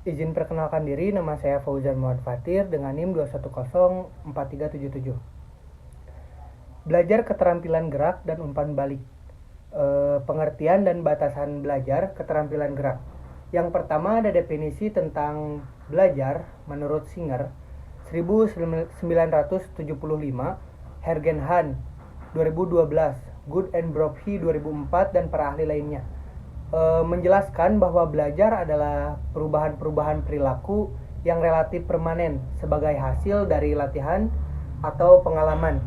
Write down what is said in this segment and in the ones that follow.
Izin perkenalkan diri, nama saya Fauzan Muhammad Fatir dengan NIM 2104377. Belajar keterampilan gerak dan umpan balik. Pengertian dan batasan belajar keterampilan gerak. Yang pertama ada definisi tentang belajar menurut Singer 1975, Hergenhan 2012, Good and Brophy 2004, dan para ahli lainnya. Menjelaskan bahwa belajar adalah perubahan-perubahan perilaku yang relatif permanen sebagai hasil dari latihan atau pengalaman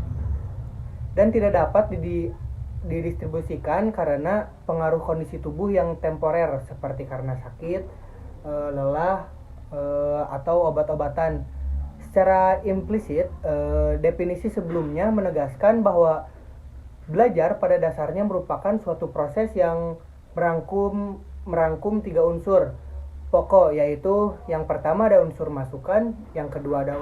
dan tidak dapat didistribusikan karena pengaruh kondisi tubuh yang temporer seperti karena sakit, lelah, atau obat-obatan. Secara implisit, definisi sebelumnya menegaskan bahwa belajar pada dasarnya merupakan suatu proses yang merangkum tiga unsur pokok, yaitu yang pertama ada unsur masukan, yang kedua ada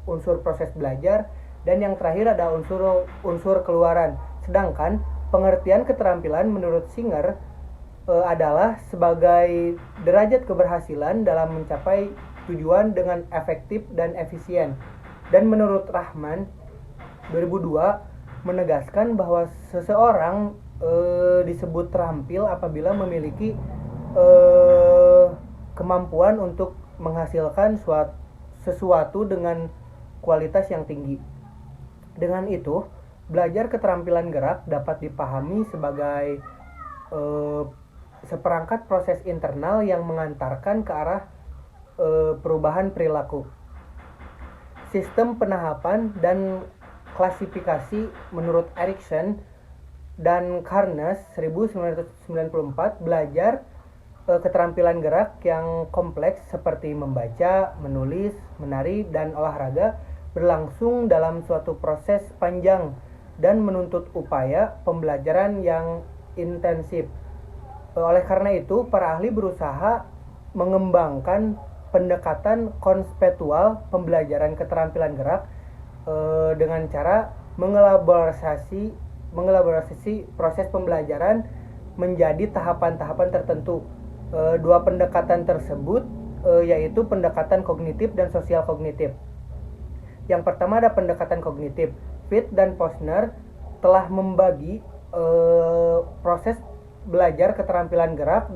unsur proses belajar, dan yang terakhir ada unsur keluaran. Sedangkan pengertian keterampilan menurut Singer adalah sebagai derajat keberhasilan dalam mencapai tujuan dengan efektif dan efisien. Dan menurut Rahman 2002 menegaskan bahwa seseorang disebut terampil apabila memiliki kemampuan untuk menghasilkan sesuatu dengan kualitas yang tinggi. Dengan itu, belajar keterampilan gerak dapat dipahami sebagai seperangkat proses internal yang mengantarkan ke arah perubahan perilaku. Sistem penahapan dan klasifikasi menurut Erikson dan Carnes 1994, belajar keterampilan gerak yang kompleks seperti membaca, menulis, menari, dan olahraga berlangsung dalam suatu proses panjang dan menuntut upaya pembelajaran yang intensif. Oleh karena itu, para ahli berusaha mengembangkan pendekatan konseptual pembelajaran keterampilan gerak dengan cara mengelaborasi proses pembelajaran menjadi tahapan-tahapan tertentu. Dua pendekatan tersebut yaitu pendekatan kognitif dan sosial kognitif. Yang pertama ada pendekatan kognitif. Pitt dan Posner telah membagi proses belajar keterampilan gerak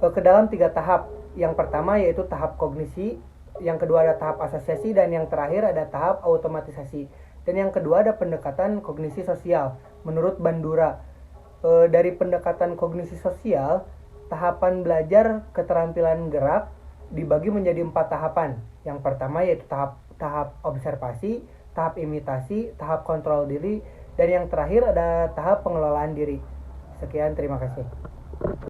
ke dalam 3 tahap. Yang pertama yaitu tahap kognisi, yang kedua ada tahap asosiasi, dan yang terakhir ada tahap automatisasi. Dan yang kedua ada pendekatan kognisi sosial menurut Bandura. Dari pendekatan kognisi sosial, tahapan belajar keterampilan gerak dibagi menjadi 4 tahapan. Yang pertama yaitu tahap observasi, tahap imitasi, tahap kontrol diri, dan yang terakhir ada tahap pengelolaan diri. Sekian, terima kasih.